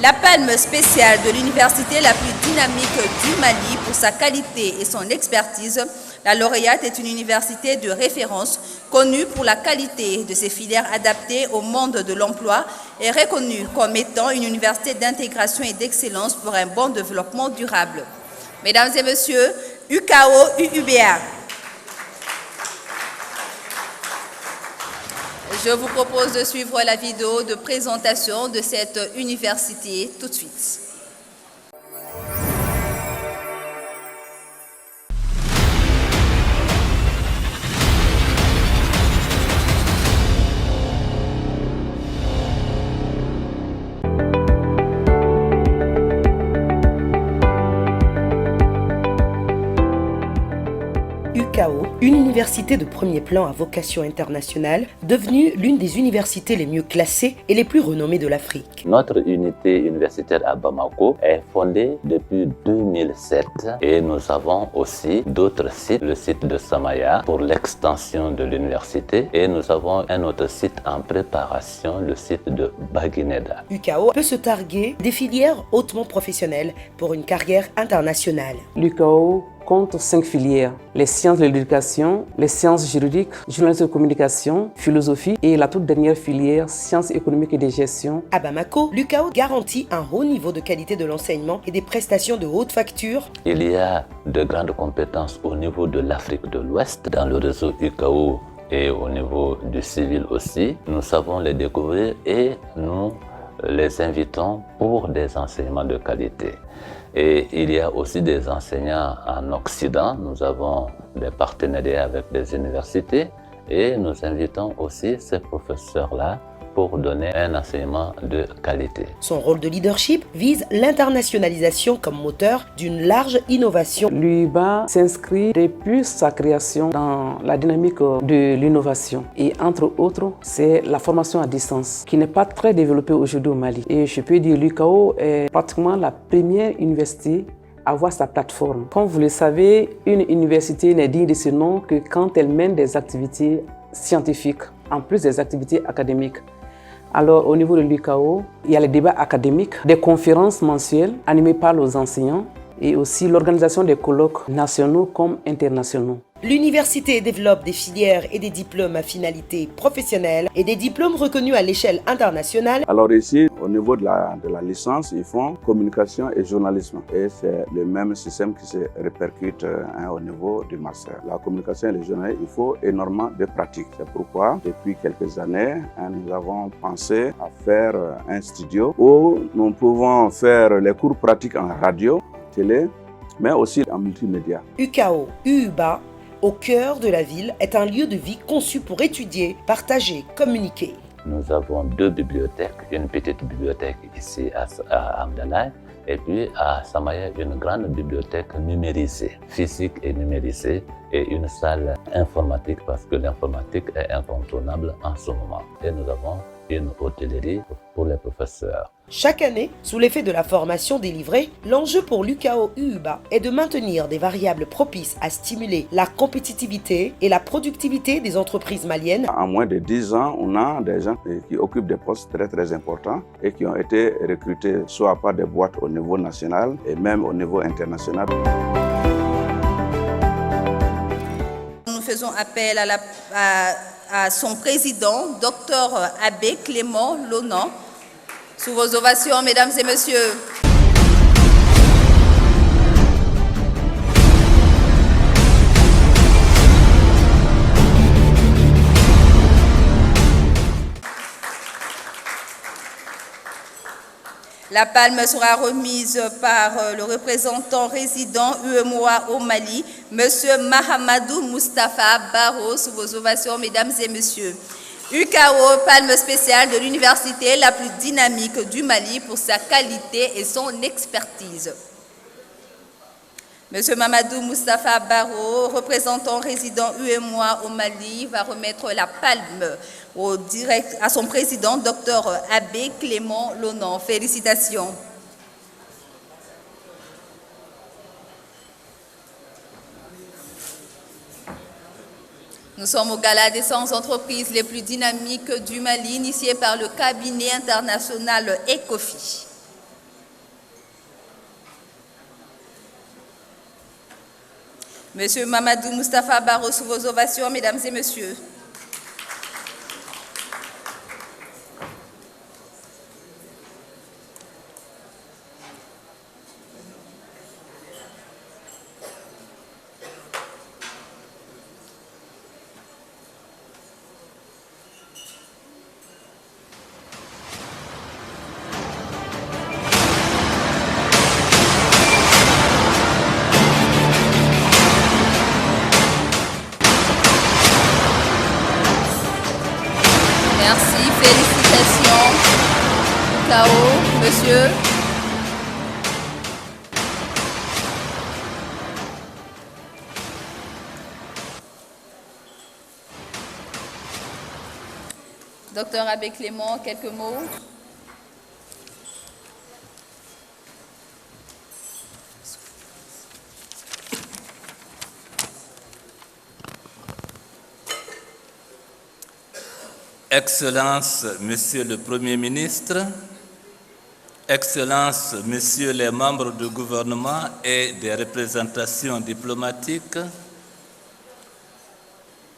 La palme spéciale de l'université la plus dynamique du Mali pour sa qualité et son expertise, la lauréate est une université de référence connue pour la qualité de ses filières adaptées au monde de l'emploi et reconnue comme étant une université d'intégration et d'excellence pour un bon développement durable. Mesdames et messieurs, UKO-UUBA. Je vous propose de suivre la vidéo de présentation de cette université tout de suite. UKO, une université de premier plan à vocation internationale, devenue l'une des universités les mieux classées et les plus renommées de l'Afrique. Notre unité universitaire à Bamako est fondée depuis 2007 et nous avons aussi d'autres sites, le site de Samaya pour l'extension de l'université et nous avons un autre site en préparation, le site de Baguineda. UKO peut se targuer des filières hautement professionnelles pour une carrière internationale. L'UKO compte 5 filières, les sciences de l'éducation, les sciences juridiques, journalisme de communication, philosophie et la toute dernière filière, sciences économiques et de gestion. À Bamako, l'UKO garantit un haut niveau de qualité de l'enseignement et des prestations de haute facture. Il y a de grandes compétences au niveau de l'Afrique de l'Ouest, dans le réseau UKO et au niveau du civil aussi. Nous savons les découvrir et nous les invitons pour des enseignements de qualité. Et il y a aussi des enseignants en Occident. Nous avons des partenariats avec des universités et nous invitons aussi ces professeurs-là pour donner un enseignement de qualité. Son rôle de leadership vise l'internationalisation comme moteur d'une large innovation. L'UIBA s'inscrit depuis sa création dans la dynamique de l'innovation. Et entre autres, c'est la formation à distance qui n'est pas très développée aujourd'hui au Mali. Et je peux dire l'UKO est pratiquement la première université à avoir sa plateforme. Comme vous le savez, une université n'est digne de ce nom que quand elle mène des activités scientifiques, en plus des activités académiques. Alors, au niveau de l'UKO, il y a les débats académiques, des conférences mensuelles animées par les enseignants et aussi l'organisation des colloques nationaux comme internationaux. L'université développe des filières et des diplômes à finalité professionnelle et des diplômes reconnus à l'échelle internationale. Alors ici, au niveau de la licence, ils font communication et journalisme. Et c'est le même système qui se répercute au niveau du master. La communication et le journalisme, il faut énormément de pratique. C'est pourquoi, depuis quelques années, nous avons pensé à faire un studio où nous pouvons faire les cours pratiques en radio, télé, mais aussi en multimédia. UKO, UUBA, au cœur de la ville, est un lieu de vie conçu pour étudier, partager, communiquer. Nous avons 2 bibliothèques, une petite bibliothèque ici à Amdalaï et puis à Samaya, une grande bibliothèque numérisée, physique et numérisée, et une salle informatique parce que l'informatique est incontournable en ce moment. Et nous avons une hôtellerie pour les professeurs. Chaque année, sous l'effet de la formation délivrée, l'enjeu pour l'UKO-UUBA est de maintenir des variables propices à stimuler la compétitivité et la productivité des entreprises maliennes. En moins de 10 ans, on a des gens qui occupent des postes très importants et qui ont été recrutés soit par des boîtes au niveau national et même au niveau international. Nous faisons appel à son président, Dr Abbé Clément Lonan. Sous vos ovations, mesdames et messieurs. La palme sera remise par le représentant résident UEMOA au Mali, M. Mahamadou Moustapha Baro. Sous vos ovations, mesdames et messieurs. UKO, palme spéciale de l'université la plus dynamique du Mali pour sa qualité et son expertise. M. Mahamadou Moustapha Baro, représentant résident UEMOA au Mali, va remettre la palme à son président, Dr Abbé Clément Lonan. Félicitations. Nous sommes au gala des 100 entreprises les plus dynamiques du Mali, initié par le cabinet international ECOFI. Monsieur Mamadou Moustapha Barro, sous vos ovations, mesdames et messieurs. Merci, félicitations. KO, monsieur. Docteur Abbé Clément, quelques mots. Excellences, Monsieur le Premier ministre, Excellences, Messieurs les membres du gouvernement et des représentations diplomatiques,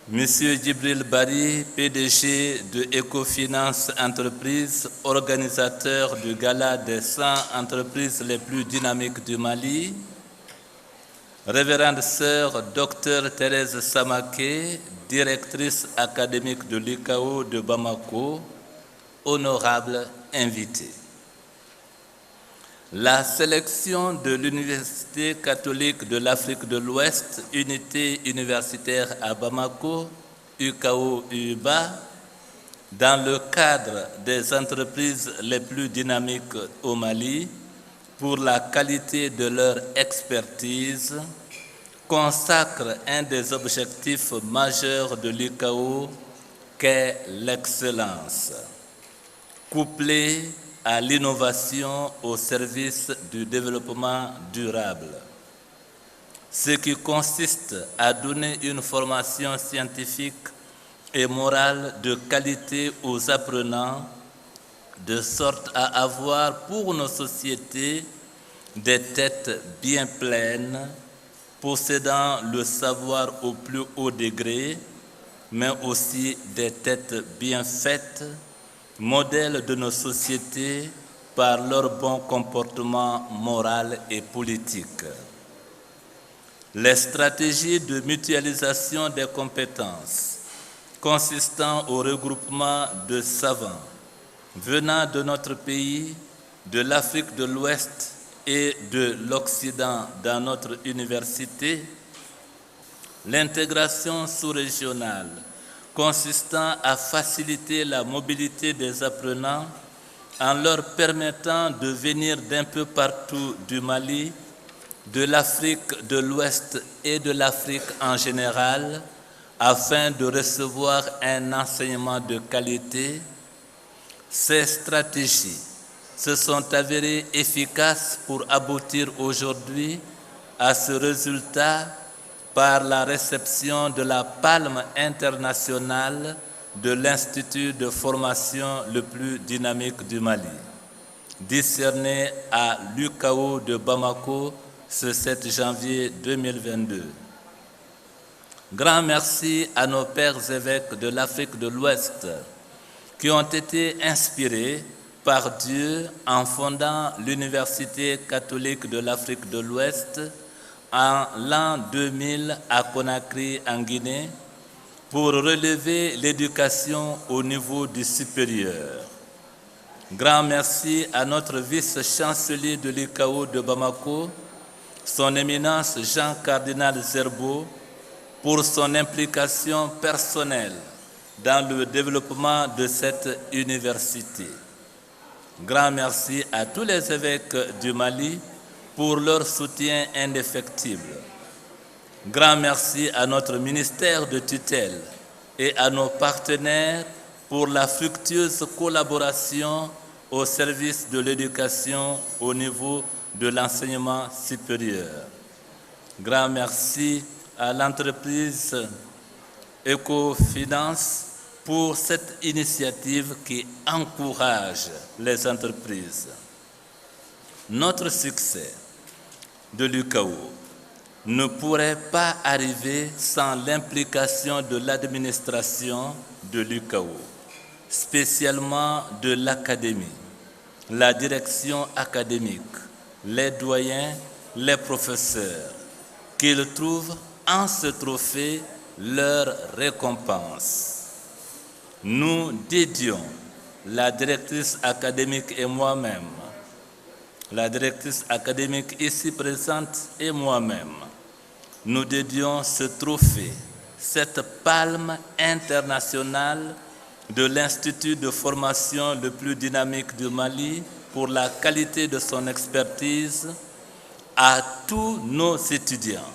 Monsieur Djibril Bari, PDG de Ecofinance Entreprises, organisateur du Gala des 100 entreprises les plus dynamiques du Mali, Révérende Sœur Dr Thérèse Samaké, directrice académique de l'UCAO de Bamako, honorables invités. La sélection de l'Université catholique de l'Afrique de l'Ouest, unité universitaire à Bamako, UCAO-UBA, dans le cadre des entreprises les plus dynamiques au Mali, pour la qualité de leur expertise, consacre un des objectifs majeurs de l'UCAO qu'est l'excellence, couplée à l'innovation au service du développement durable, ce qui consiste à donner une formation scientifique et morale de qualité aux apprenants, de sorte à avoir pour nos sociétés des têtes bien pleines, possédant le savoir au plus haut degré, mais aussi des têtes bien faites, modèles de nos sociétés par leur bon comportement moral et politique. Les stratégies de mutualisation des compétences, consistant au regroupement de savants venant de notre pays, de l'Afrique de l'Ouest et de l'Occident dans notre université, l'intégration sous-régionale consistant à faciliter la mobilité des apprenants en leur permettant de venir d'un peu partout du Mali, de l'Afrique de l'Ouest et de l'Afrique en général, afin de recevoir un enseignement de qualité. Ces stratégies se sont avérées efficaces pour aboutir aujourd'hui à ce résultat par la réception de la palme internationale de l'Institut de formation le plus dynamique du Mali, décerné à l'UCAO de Bamako ce 7 janvier 2022. Grand merci à nos pères évêques de l'Afrique de l'Ouest qui ont été inspirés par Dieu en fondant l'Université catholique de l'Afrique de l'Ouest en l'an 2000 à Conakry, en Guinée, pour relever l'éducation au niveau du supérieur. Grand merci à notre vice-chancelier de l'UCAO de Bamako, son éminence Jean Cardinal Zerbo, pour son implication personnelle dans le développement de cette université. Grand merci à tous les évêques du Mali pour leur soutien indéfectible. Grand merci à notre ministère de tutelle et à nos partenaires pour la fructueuse collaboration au service de l'éducation au niveau de l'enseignement supérieur. Grand merci à l'entreprise Ecofinance pour cette initiative qui encourage les entreprises. Notre succès de l'UCAO ne pourrait pas arriver sans l'implication de l'administration de l'UCAO, spécialement de l'académie, la direction académique, les doyens, les professeurs, qu'ils trouvent en ce trophée leur récompense. Nous dédions, la directrice académique et moi-même, la directrice académique ici présente et moi-même, nous dédions ce trophée, cette palme internationale de l'Institut de formation le plus dynamique du Mali pour la qualité de son expertise à tous nos étudiants,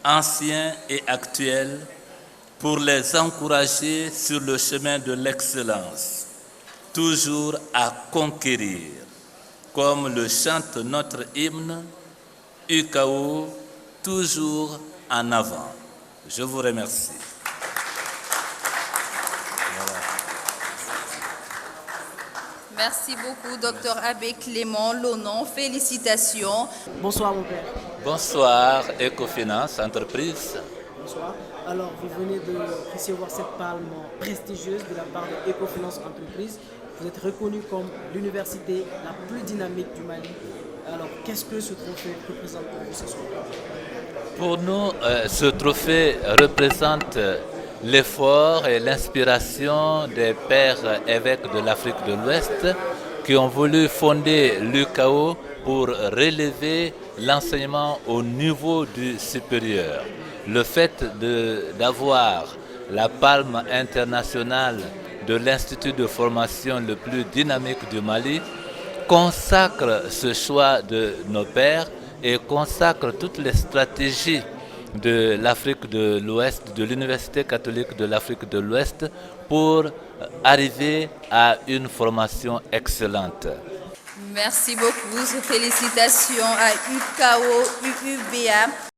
anciens et actuels, pour les encourager sur le chemin de l'excellence, toujours à conquérir, comme le chante notre hymne, UCAO, toujours en avant. Je vous remercie. Merci beaucoup, Dr Abbé Clément Lonon. Félicitations. Bonsoir, mon père. Bonsoir, Ecofinance Entreprise. Bonsoir. Alors, vous venez de recevoir cette palme prestigieuse de la part de Ecofinance Entreprise. Vous êtes reconnu comme l'université la plus dynamique du Mali. Alors, qu'est-ce que ce trophée représente pour vous ce soir? Pour nous, ce trophée représente l'effort et l'inspiration des pères évêques de l'Afrique de l'Ouest qui ont voulu fonder l'UCAO pour relever l'enseignement au niveau du supérieur. Le fait d'avoir la palme internationale de l'Institut de formation le plus dynamique du Mali consacre ce choix de nos pères et consacre toutes les stratégies de l'Afrique de l'Ouest, de l'Université catholique de l'Afrique de l'Ouest pour arriver à une formation excellente. Merci beaucoup. Félicitations à UCAO, UUBA.